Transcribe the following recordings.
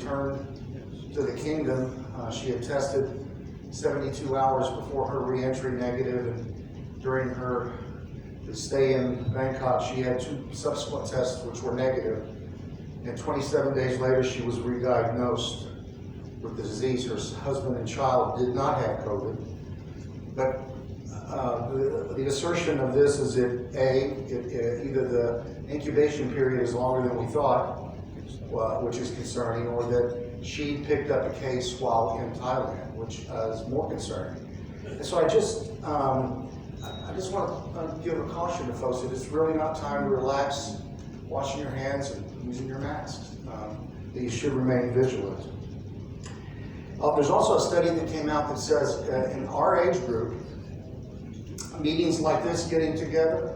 return to the kingdom. She had tested 72 hours before her re-entry negative, and during her stay in Bangkok, she had 2 subsequent tests which were negative. And 27 days later, she was re-diagnosed with the disease. Her husband and child did not have COVID. But the assertion of this is that either the incubation period is longer than we thought, which is concerning, or that she picked up a case while in Thailand, which is more concerning. And so I just want to give a caution to folks that it's really not time to relax, washing your hands and using your masks, that you should remain vigilant. There's also a study that came out that says in our age group, meetings like this, getting together,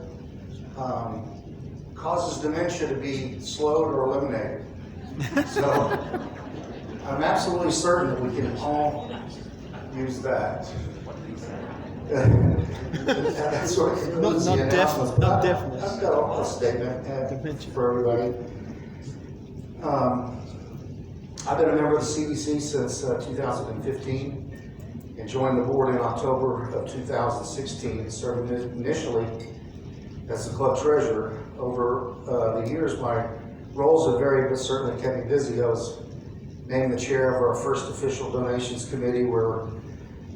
causes dementia to be slowed or eliminated. So I'm absolutely certain that we can all use that. That sort of concludes the announcements. Not definitely. I've got a statement for everybody. I've been a member of the CDC since 2015 and joined the board in October of 2016, serving initially as the club treasurer. Over the years, my roles have varied, but certainly kept me busy. I was named the chair of our first official donations committee, where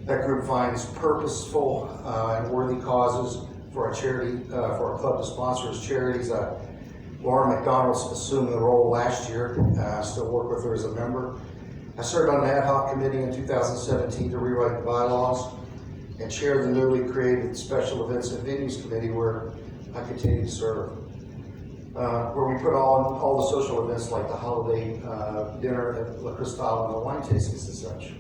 that group finds purposeful and worthy causes for our charity, for our club to sponsor as charities. Laura McDonald assumed the role last year. I still work with her as a member. I served on the ad hoc committee in 2017 to rewrite the bylaws and chair the newly created special events and venues committee, where I continue to serve. Where we put on all the social events like the holiday dinner at La Cristal and the wine tastings and such.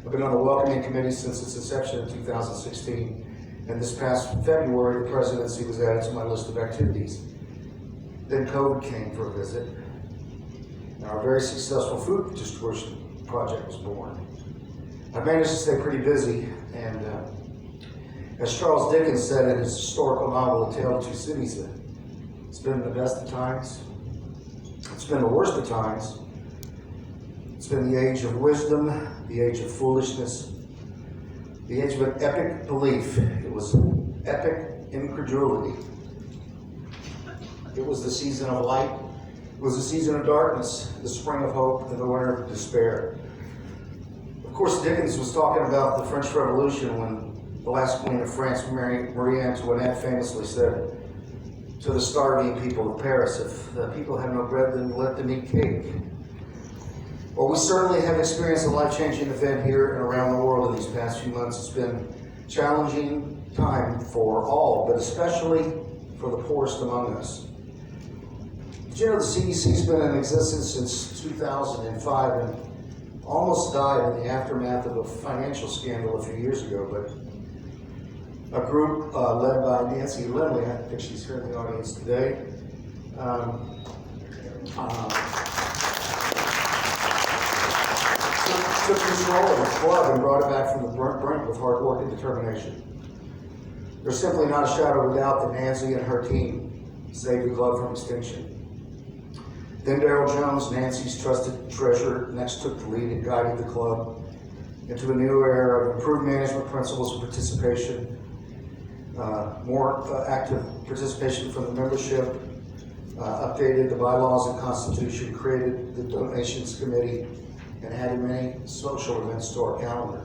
I've been on the welcoming committee since its inception in 2016, and this past February, the presidency was added to my list of activities. Then COVID came for a visit, and our very successful food distribution project was born. I've managed to stay pretty busy, and as Charles Dickens said in his historical novel, A Tale of Two Cities, it's been the best of times, it's been the worst of times, it's been the age of wisdom, the age of foolishness, the age of an epic belief. It was epic incredulity. It was the season of light. It was the season of darkness, the spring of hope, and the winter of despair. Of course, Dickens was talking about the French Revolution when the last queen of France, Marie Antoinette, famously said to the starving people of Paris, "If the people have no bread, then let them eat cake." Well, we certainly have experienced a life-changing event here and around the world in these past few months. It's been a challenging time for all, but especially for the poorest among us. Did you know the CDC's been in existence since 2005 and almost died in the aftermath of a financial scandal a few years ago, but a group led by Nancy Lindley, I think she's here in the audience today, took control of the club and brought it back from the brink with hard work and determination. There's simply not a shadow of a doubt that Nancy and her team saved the club from extinction. Then Darrell Jones, Nancy's trusted treasurer, next took the lead and guided the club into a new era of improved management principles and participation, more active participation from the membership, updated the bylaws and constitution, created the donations committee, and added many social events to our calendar.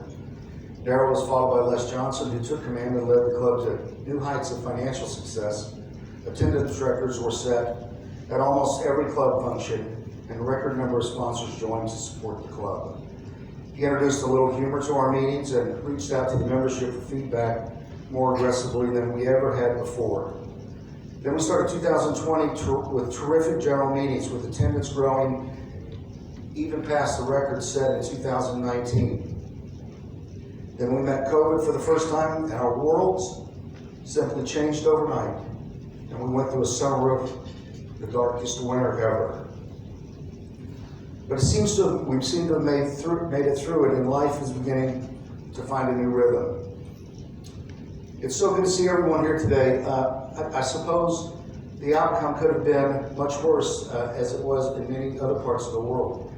Darrell was followed by Les Johnson, who took command and led the club to new heights of financial success. Attendance records were set at almost every club function, and a record number of sponsors joined to support the club. He introduced a little humor to our meetings and reached out to the membership for feedback more aggressively than we ever had before. Then we started 2020 with terrific general meetings, with attendance growing even past the record set in 2019. Then we met COVID for the first time, and our worlds simply changed overnight, and we went through a summer of the darkest winter ever. But we've seemed to have made it through it, and life is beginning to find a new rhythm. It's so good to see everyone here today. I suppose the outcome could have been much worse, as it was in many other parts of the world.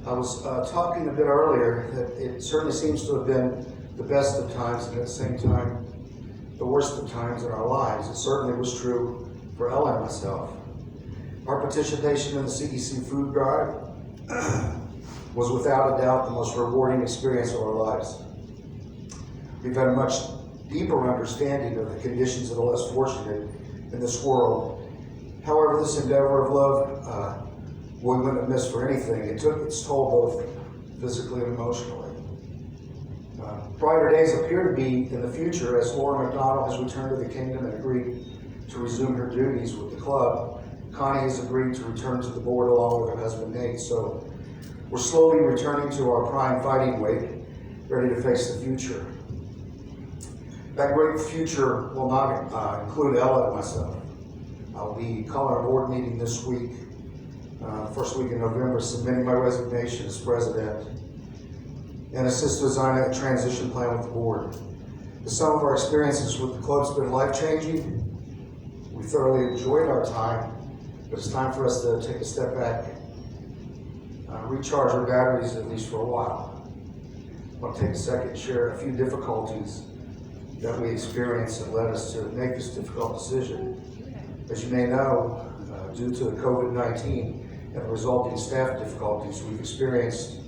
I was talking a bit earlier that it certainly seems to have been the best of times and at the same time the worst of times in our lives. It certainly was true for Ella and myself. Our participation in the CEC food drive was without a doubt the most rewarding experience of our lives. We've had a much deeper understanding of the conditions of the less fortunate in this world. However, this endeavor of love, we wouldn't have missed for anything. It took its toll both physically and emotionally. Brighter days appear to be in the future as Laura McDonald has returned to the kingdom and agreed to resume her duties with the club. Connie has agreed to return to the board along with her husband Nate. So we're slowly returning to our prime fighting weight, ready to face the future. That great future will not include Ella and myself. I'll be calling a board meeting this week, first week in November, submitting my resignation as president and assist to design a transition plan with the board. The sum of our experiences with the club's been life-changing. We thoroughly enjoyed our time, but it's time for us to take a step back, recharge our batteries at least for a while. I want to take a second and share a few difficulties that we experienced that led us to make this difficult decision. As you may know, due to the COVID-19 and the resulting staff difficulties, we've experienced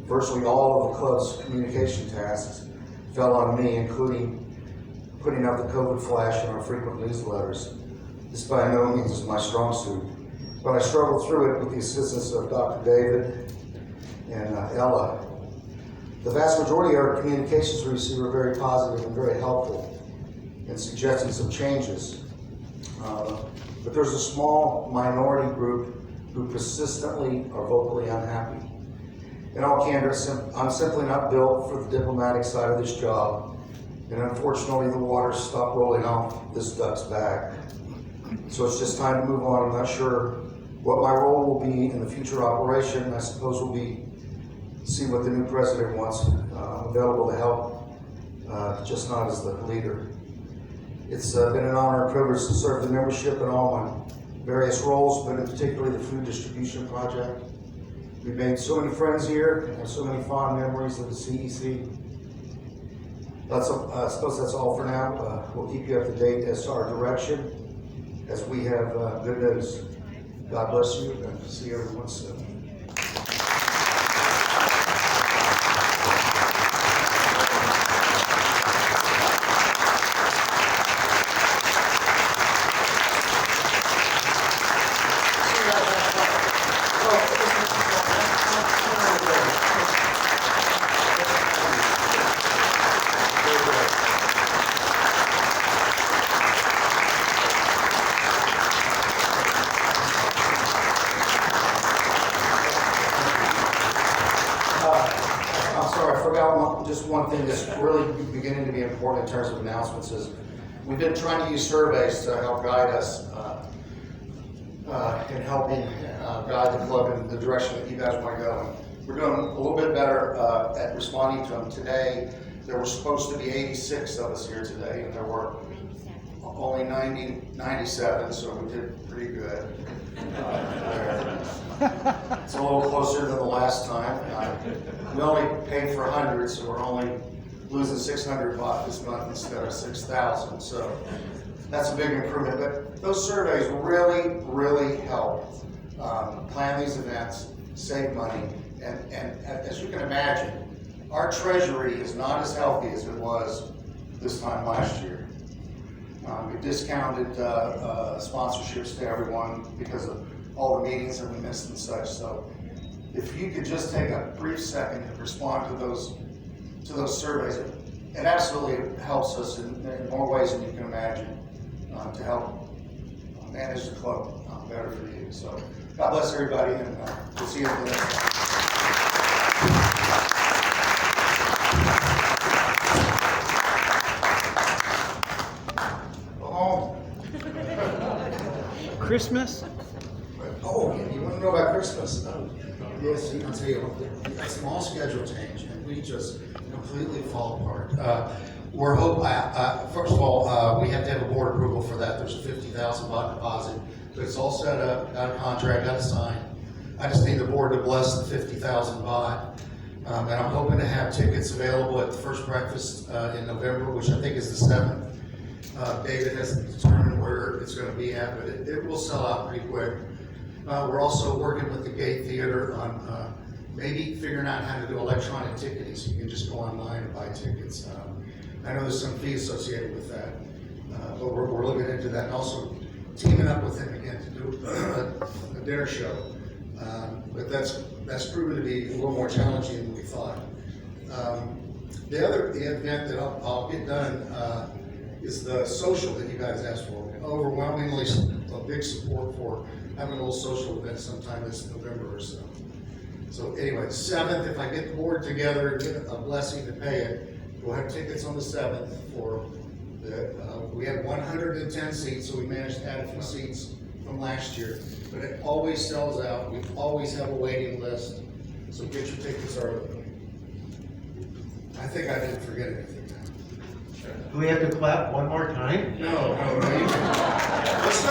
virtually all of the club's communication tasks fell on me, including putting out the COVID flash in our frequent newsletters. This by no means is my strong suit, but I struggled through it with the assistance of Dr. David and Ella. The vast majority of our communications we received were very positive and very helpful in suggesting some changes. But there's a small minority group who persistently are vocally unhappy. In all candor, I'm simply not built for the diplomatic side of this job, and unfortunately the water stopped rolling off this duck's back. So it's just time to move on. I'm not sure what my role will be in the future operation. I suppose will be see what the new president wants. I'm available to help, just not as the leader. It's been an honor and privilege to serve the membership in all my various roles, but in particular the food distribution project. We've made so many friends here and so many fond memories of the CEC. I suppose that's all for now. We'll keep you up to date as to our direction as we have good news. God bless you and see everyone soon. Just one thing that's really beginning to be important in terms of announcements is we've been trying to use surveys to help guide us in helping guide the club in the direction that you guys want to go. And we're doing a little bit better at responding to them. Today, there were supposed to be 86 of us here today, and there were only 97, so we did pretty good. It's a little closer than the last time. We only paid for 100, so we're only losing 600 baht this month instead of 6,000. So that's a big improvement. But those surveys really, really help plan these events, save money, and as you can imagine, our treasury is not as healthy as it was this time last year. We discounted sponsorships to everyone because of all the meetings that we missed and such. So if you could just take a brief second and respond to those surveys, it absolutely helps us in more ways than you can imagine to help manage the club better for you. So God bless everybody, and we'll see you at the next time. Christmas? Oh, you want to know about Christmas? Yes, you can tell you a small schedule change, and we just completely fall apart. We're hoping, first of all, we have to have a board approval for that. There's a 50,000 baht deposit, but it's all set up, got a contract, got a sign. I just need the board to bless the 50,000 baht. And I'm hoping to have tickets available at the first breakfast in November, which I think is the 7th. David hasn't determined where it's going to be at, but it will sell out pretty quick. We're also working with the Gate Theater on maybe figuring out how to do electronic ticketing, so you can just go online and buy tickets. I know there's some fee associated with that, but we're looking into that, and also teaming up with him again to do a dinner show. But that's proven to be a little more challenging than we thought. The event that I'll get done is the social that you guys asked for. Overwhelmingly a big support for having a little social event sometime this November or so. So anyway, 7th, if I get the board together and get a blessing to pay it, we'll have tickets on the 7th for the, we had 110 seats, so we managed to add a few seats from last year, but it always sells out. We always have a waiting list, so get your tickets early. I think I didn't forget anything now. Do we have to clap one more time? No, you can. Let's